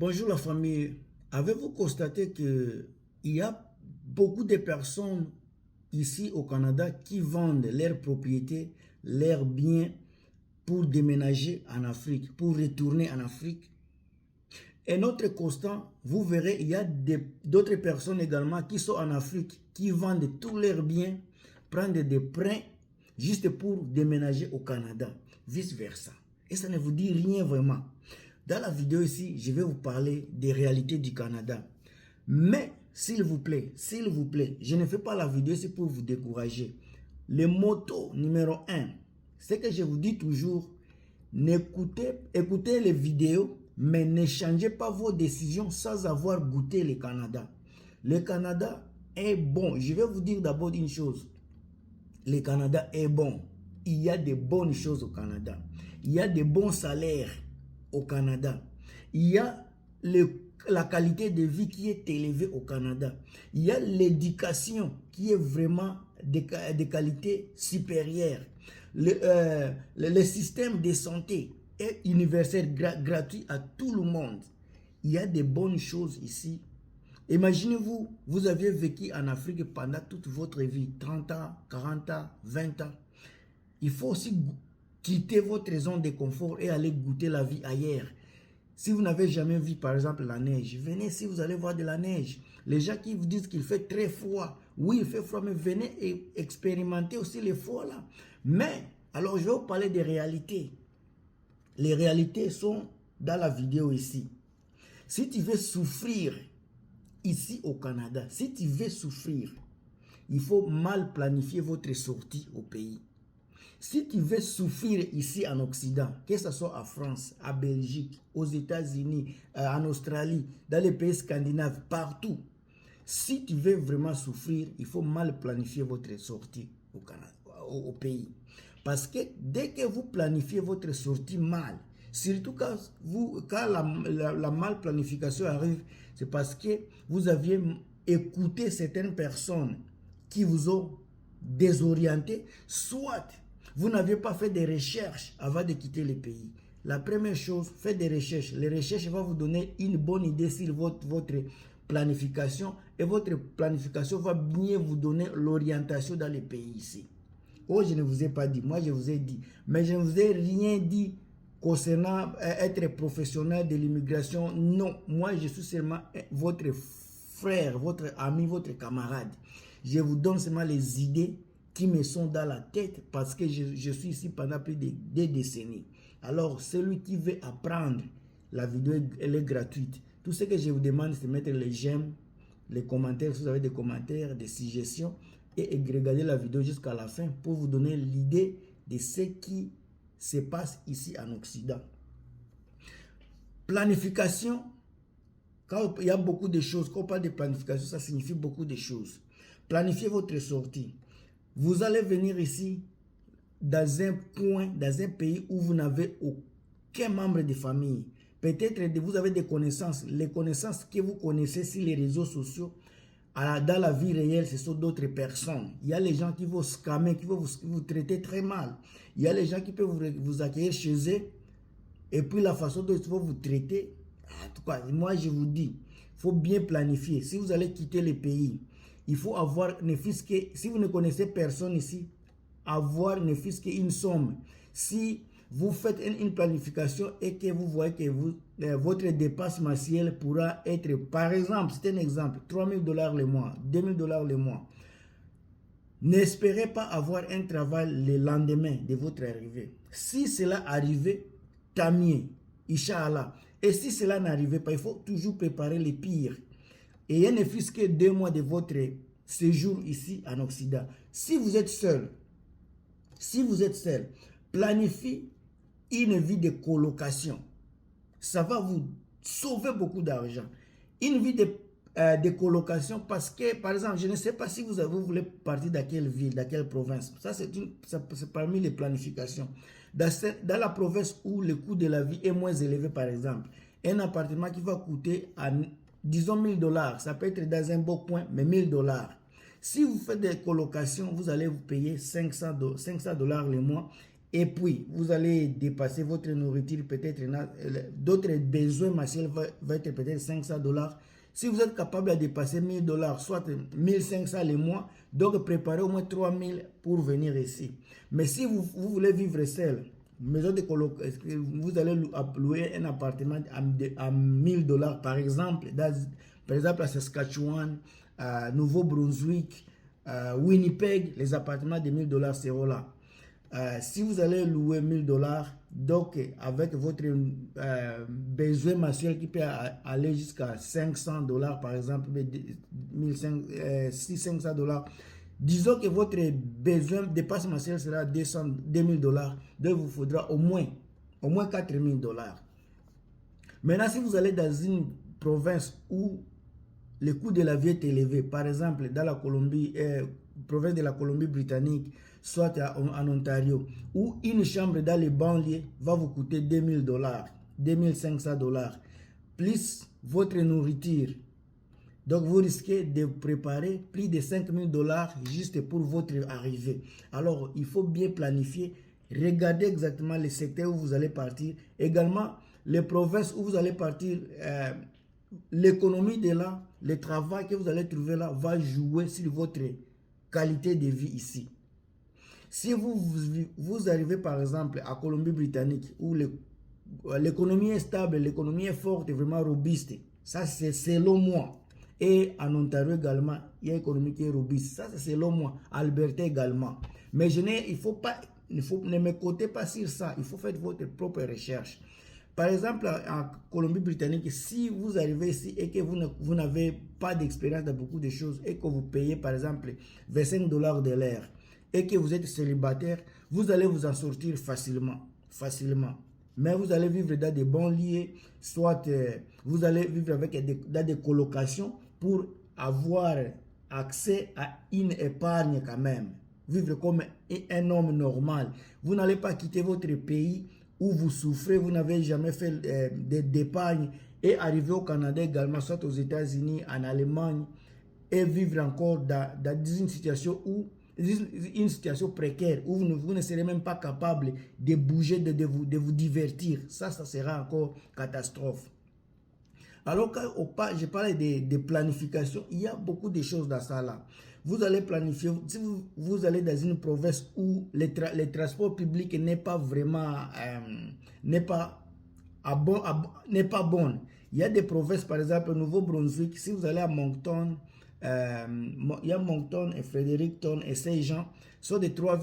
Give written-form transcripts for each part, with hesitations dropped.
Bonjour la famille. Avez-vous constaté qu'il y a beaucoup de personnes ici au Canada qui vendent leurs propriétés, leurs biens pour déménager en Afrique, pour retourner en Afrique? Un autre constat, vous verrez, il y a d'autres personnes également qui sont en Afrique, qui vendent tous leurs biens, prennent des prêts juste pour déménager au Canada, vice-versa. Et ça ne vous dit rien vraiment. Dans la vidéo ici, je vais vous parler des réalités du Canada. Mais, s'il vous plaît, je ne fais pas la vidéo ici pour vous décourager. Le motto numéro 1, c'est que je vous dis toujours, écoutez les vidéos, mais ne changez pas vos décisions sans avoir goûté le Canada. Le Canada est bon. Je vais vous dire d'abord une chose. Le Canada est bon. Il y a de bonnes choses au Canada. Il y a de bons salaires au Canada. Il y a la qualité de vie qui est élevée au Canada. Il y a l'éducation qui est vraiment de qualité supérieure. Le système de santé est universel, gratuit à tout le monde. Il y a de bonnes choses ici. Imaginez-vous, vous aviez vécu en Afrique pendant toute votre vie, 30 ans, 40 ans, 20 ans. Il faut aussi quitter votre zone de confort et aller goûter la vie ailleurs. Si vous n'avez jamais vu par exemple la neige, venez si vous allez voir de la neige. Les gens qui vous disent qu'il fait très froid, oui il fait froid, mais venez et expérimenter aussi le froid là. Mais, alors je vais vous parler des réalités. Les réalités sont dans la vidéo ici. Si tu veux souffrir ici au Canada, si tu veux souffrir, il faut mal planifier votre sortie au pays. Si tu veux souffrir ici en Occident, que ce soit en France, en Belgique, aux États-Unis, en Australie, dans les pays scandinaves, partout, si tu veux vraiment souffrir, il faut mal planifier votre sortie au Canada, au pays. Parce que dès que vous planifiez votre sortie mal, surtout quand la mal planification arrive, c'est parce que vous aviez écouté certaines personnes qui vous ont désorienté, soit vous n'avez pas fait des recherches avant de quitter le pays. La première chose, faites des recherches. Les recherches vont vous donner une bonne idée sur votre planification et votre planification va bien vous donner l'orientation dans les pays ici. Oh, je ne vous ai pas dit, moi je vous ai dit, mais je ne vous ai rien dit concernant être professionnel de l'immigration. Non, moi je suis seulement votre frère, votre ami, votre camarade. Je vous donne seulement les idées qui me sont dans la tête parce que je suis ici pendant plus de 2 décennies. Alors, celui qui veut apprendre, la vidéo elle est gratuite. Tout ce que je vous demande, c'est de mettre les j'aime, les commentaires, si vous avez des commentaires, des suggestions, et regarder la vidéo jusqu'à la fin pour vous donner l'idée de ce qui se passe ici en Occident. Planification, quand il y a beaucoup de choses, quand on parle de planification, ça signifie beaucoup de choses. Planifiez votre sortie. Vous allez venir ici dans un coin, dans un pays où vous n'avez aucun membre de famille. Peut-être que vous avez des connaissances. Les connaissances que vous connaissez sur les réseaux sociaux, dans la vie réelle, ce sont d'autres personnes. Il y a les gens qui vont scammer, qui vont vous traiter très mal. Il y a les gens qui peuvent vous accueillir chez eux. Et puis la façon dont ils vont vous traiter. En tout cas, moi je vous dis, il faut bien planifier. Si vous allez quitter le pays, il faut avoir, ne fût-ce que, si vous ne connaissez personne ici, avoir ne fût-ce qu'une somme. Si vous faites une planification et que vous voyez que votre dépense mensuelle pourra être, par exemple, c'est un exemple, 3 000 $ le mois, 2 000 $ le mois. N'espérez pas avoir un travail le lendemain de votre arrivée. Si cela arrive, tant mieux, Inch'Allah. Et si cela n'arrive pas, il faut toujours préparer le pire. Et il ne fût-ce que 2 mois de votre séjour ici en Occident. Si vous êtes seul, planifiez une vie de colocation. Ça va vous sauver beaucoup d'argent. Une vie de colocation parce que, par exemple, je ne sais pas si vous voulez partir dans quelle ville, dans quelle province. Ça, c'est parmi les planifications. Dans la province où le coût de la vie est moins élevé, par exemple, un appartement qui va coûter, disons 1 000 $, ça peut être dans un beau coin, mais 1 000 $. Si vous faites des colocations, vous allez vous payer 500 $ le mois Et puis, vous allez dépasser votre nourriture, peut-être d'autres besoins mensuels va être peut-être 500 dollars. Si vous êtes capable de dépasser 1000 dollars, soit 1500 le mois, donc préparez au moins 3000 pour venir ici. Mais si vous voulez vivre seul, maison de vous allez louer un appartement à 1000 dollars par exemple, par exemple à Saskatchewan, à Nouveau-Brunswick, Winnipeg, les appartements de 1000 dollars seront là. Si vous allez louer 1000 dollars, donc avec votre besoin mensuel qui peut aller jusqu'à 500 dollars par exemple, 600 dollars, disons que votre besoin de passe mensuel sera 2000 dollars, donc il vous faudra au moins 4000 dollars. Maintenant, si vous allez dans une province où le coût de la vie est élevé, par exemple dans la Colombie, province de la Colombie-Britannique, soit en Ontario, où une chambre dans les banlieues va vous coûter 2000 dollars, 2500 dollars, plus votre nourriture. Donc vous risquez de préparer plus de 5000 dollars juste pour votre arrivée. Alors il faut bien planifier, regardez exactement les secteurs où vous allez partir, également les provinces où vous allez partir. L'économie de là, le travail que vous allez trouver là va jouer sur votre qualité de vie ici. Si vous arrivez par exemple à Colombie-Britannique où l'économie est stable, l'économie est forte et vraiment robuste, ça c'est selon moi. Et en Ontario également, il y a une économie qui est robuste, ça c'est selon moi. Alberta également. Mais ne me comptez pas sur ça, il faut faire votre propre recherche. Par exemple, en Colombie-Britannique, si vous arrivez ici et que vous n'avez pas d'expérience dans beaucoup de choses et que vous payez par exemple 25 dollars de l'heure et que vous êtes célibataire, vous allez vous en sortir facilement. Mais vous allez vivre dans des banlieues, soit vous allez vivre dans des colocations pour avoir accès à une épargne quand même. Vivre comme un homme normal. Vous n'allez pas quitter votre pays où vous souffrez, vous n'avez jamais fait d'épargne et arriver au Canada également, soit aux États-Unis, en Allemagne, et vivre encore dans une situation précaire où vous ne serez même pas capable de bouger, de vous divertir. Ça sera encore catastrophe. Alors quand je parle de planification, il y a beaucoup de choses dans ça là. Vous allez planifier, si vous allez dans une province où les transports publics n'est pas vraiment, n'est pas bon. Il y a des provinces, par exemple, au Nouveau-Brunswick, si vous allez à Moncton, il y a Moncton et Fredericton et Saint-Jean, sont les trois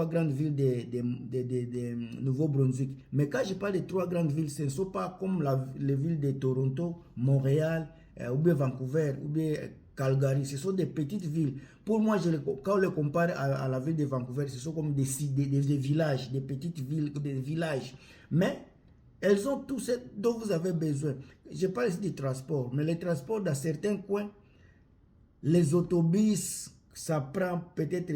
grandes villes de Nouveau-Brunswick. Mais quand je parle des trois grandes villes, ce ne sont pas comme les villes de Toronto, Montréal, ou bien Vancouver, ou bien Calgary. Ce sont des petites villes. Pour moi, quand on les compare à la ville de Vancouver, ce sont comme des villages, des petites villes, des villages. Mais elles ont tout ce dont vous avez besoin. Je parle ici du transport, mais les transports dans certains coins, les autobus, ça prend peut-être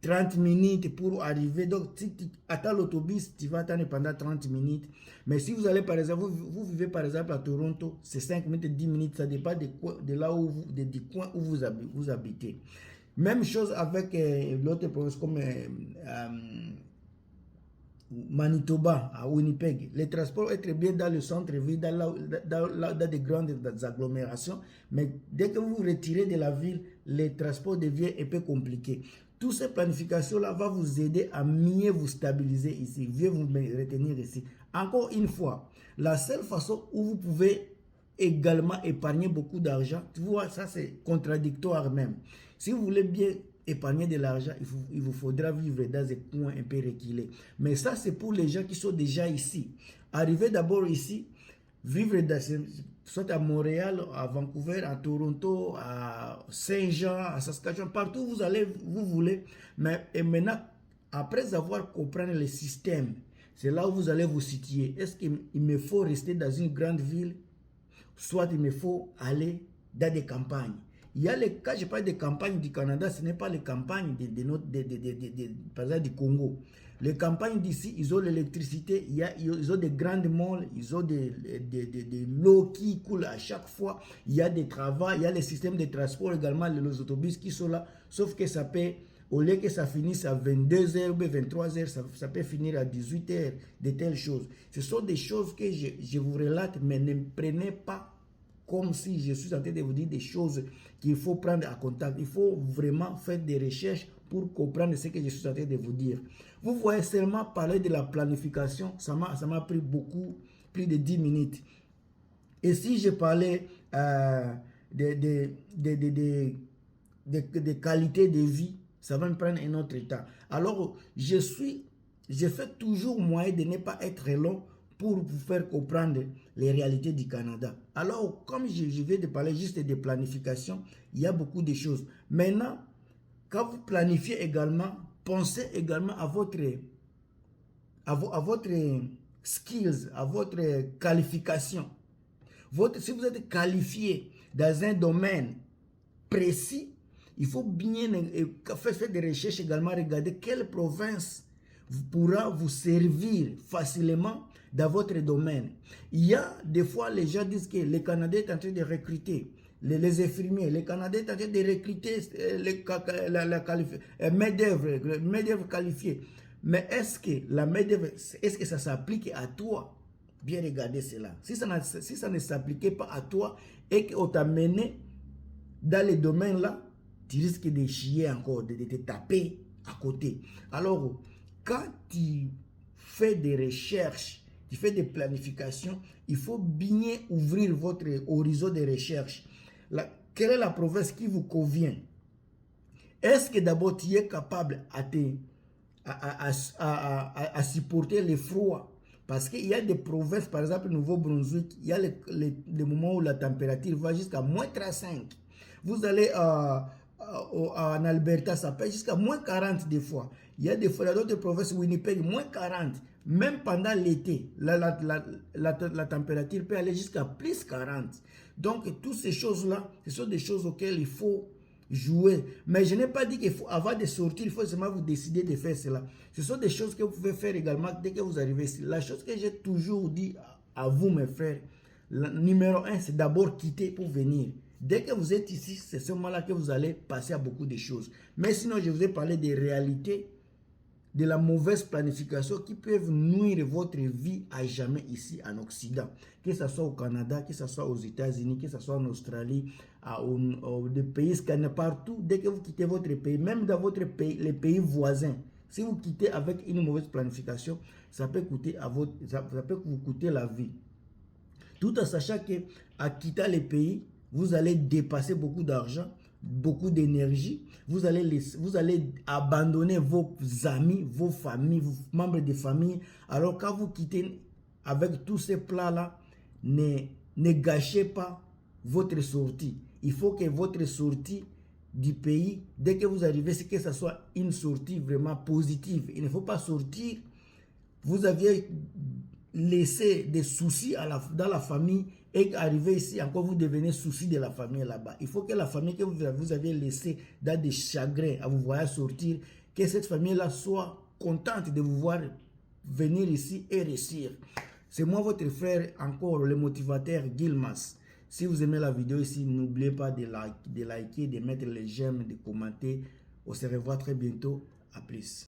30 minutes pour arriver. Donc, si tu attends l'autobus, tu vas attendre pendant 30 minutes. Mais si vous allez, par exemple, vous vivez par exemple à Toronto, c'est 5 minutes, 10 minutes, ça dépend de là où du coin où vous habitez. Même chose avec l'autre province comme Manitoba, à Winnipeg. Les transports sont très bien dans le centre-ville, dans des grandes agglomérations, mais dès que vous vous retirez de la ville, les transports deviennent un peu compliqués. Toutes ces planifications-là vont vous aider à mieux vous stabiliser ici, mieux vous retenir ici. Encore une fois, la seule façon où vous pouvez également épargner beaucoup d'argent, tu vois, ça c'est contradictoire même. Si vous voulez bien épargner de l'argent, il vous faudra vivre dans des coins un peu reculés. Mais ça, c'est pour les gens qui sont déjà ici. Arrivez d'abord ici, vivre soit à Montréal, à Vancouver, à Toronto, à Saint-Jean, à Saskatchewan, partout où vous voulez. Et maintenant, après avoir compris le système, c'est là où vous allez vous situer. Est-ce qu'il me faut rester dans une grande ville, soit il me faut aller dans des campagnes? Quand je parle des campagnes du Canada, ce n'est pas les campagnes par exemple du Congo. Les campagnes d'ici, ils ont l'électricité, ils ont des grandes malls, ils ont de l'eau qui coule à chaque fois, il y a des travaux, il y a les systèmes de transport également, les autobus qui sont là, sauf que ça peut au lieu que ça finisse à 22h ou 23h, ça peut finir à 18h, de telles choses. Ce sont des choses que je vous relate, mais ne prenez pas comme si je suis en train de vous dire des choses qu'il faut prendre à contact. Il faut vraiment faire des recherches pour comprendre ce que je suis en train de vous dire. Vous voyez seulement parler de la planification, ça m'a pris plus de 10 minutes. Et si je parlais de qualité de vie, ça va me prendre un autre temps. Alors, je fais toujours moyen de ne pas être long pour vous faire comprendre les réalités du Canada. Alors, comme je vais de parler juste de planification, il y a beaucoup de choses. Maintenant, quand vous planifiez également, pensez également à votre skills, à votre qualification. Si vous êtes qualifié dans un domaine précis, il faut bien faire des recherches également, regarder quelle province pourra vous servir facilement dans votre domaine. Il y a des fois, les gens disent que le Canada est en train de recruter les infirmiers, le Canada est en train de recruter la main-d'œuvre qualifiée. Mais est-ce que la main-d'œuvre, est-ce que ça s'applique à toi? Bien regarder cela. Si ça ne s'appliquait pas à toi et qu'on t'a mené dans les domaines là, tu risques de chier encore, de te taper à côté. Alors, quand tu fais des recherches, tu fais des planifications, il faut bien ouvrir votre horizon de recherche. Quelle est la province qui vous convient? Est-ce que d'abord tu es capable à supporter le froid? Parce qu'il y a des provinces, par exemple, Nouveau-Brunswick, il y a les moments où la température va jusqu'à moins 35. Vous allez en Alberta, ça peut jusqu'à moins 40 des fois. Il y a d'autres provinces, Winnipeg, moins 40. Même pendant l'été, la température peut aller jusqu'à plus 40. Donc, toutes ces choses-là, ce sont des choses auxquelles il faut jouer. Mais je n'ai pas dit qu'il faut, avant de sortir, il faut seulement vous décider de faire cela. Ce sont des choses que vous pouvez faire également dès que vous arrivez ici. La chose que j'ai toujours dit à vous, mes frères, numéro 1, c'est d'abord quitter pour venir. Dès que vous êtes ici, c'est ce moment-là que vous allez passer à beaucoup de choses. Mais sinon, je vous ai parlé des réalités, de la mauvaise planification qui peuvent nuire votre vie à jamais ici en Occident. Que ce soit au Canada, que ce soit aux États-Unis, que ce soit en Australie, des pays scandinaves, partout. Dès que vous quittez votre pays, même dans votre pays, les pays voisins, si vous quittez avec une mauvaise planification, ça peut vous coûter la vie. Tout en sachant qu'à quitter les pays, vous allez dépasser beaucoup d'argent, beaucoup d'énergie. Vous allez abandonner vos amis, vos familles, vos membres de famille. Alors quand vous quittez avec tous ces plats-là, ne gâchez pas votre sortie. Il faut que votre sortie du pays, dès que vous arrivez, c'est que ce soit une sortie vraiment positive. Il ne faut pas sortir. Vous aviez laissé des soucis dans la famille et arriver ici, encore vous devenez souci de la famille là-bas. Il faut que la famille que vous avez laissée dans des chagrins à vous voir sortir, que cette famille-là soit contente de vous voir venir ici et réussir. C'est moi votre frère, encore le motivateur Gilmas. Si vous aimez la vidéo ici, n'oubliez pas de liker, de mettre les j'aime, de commenter. On se revoit très bientôt. À plus.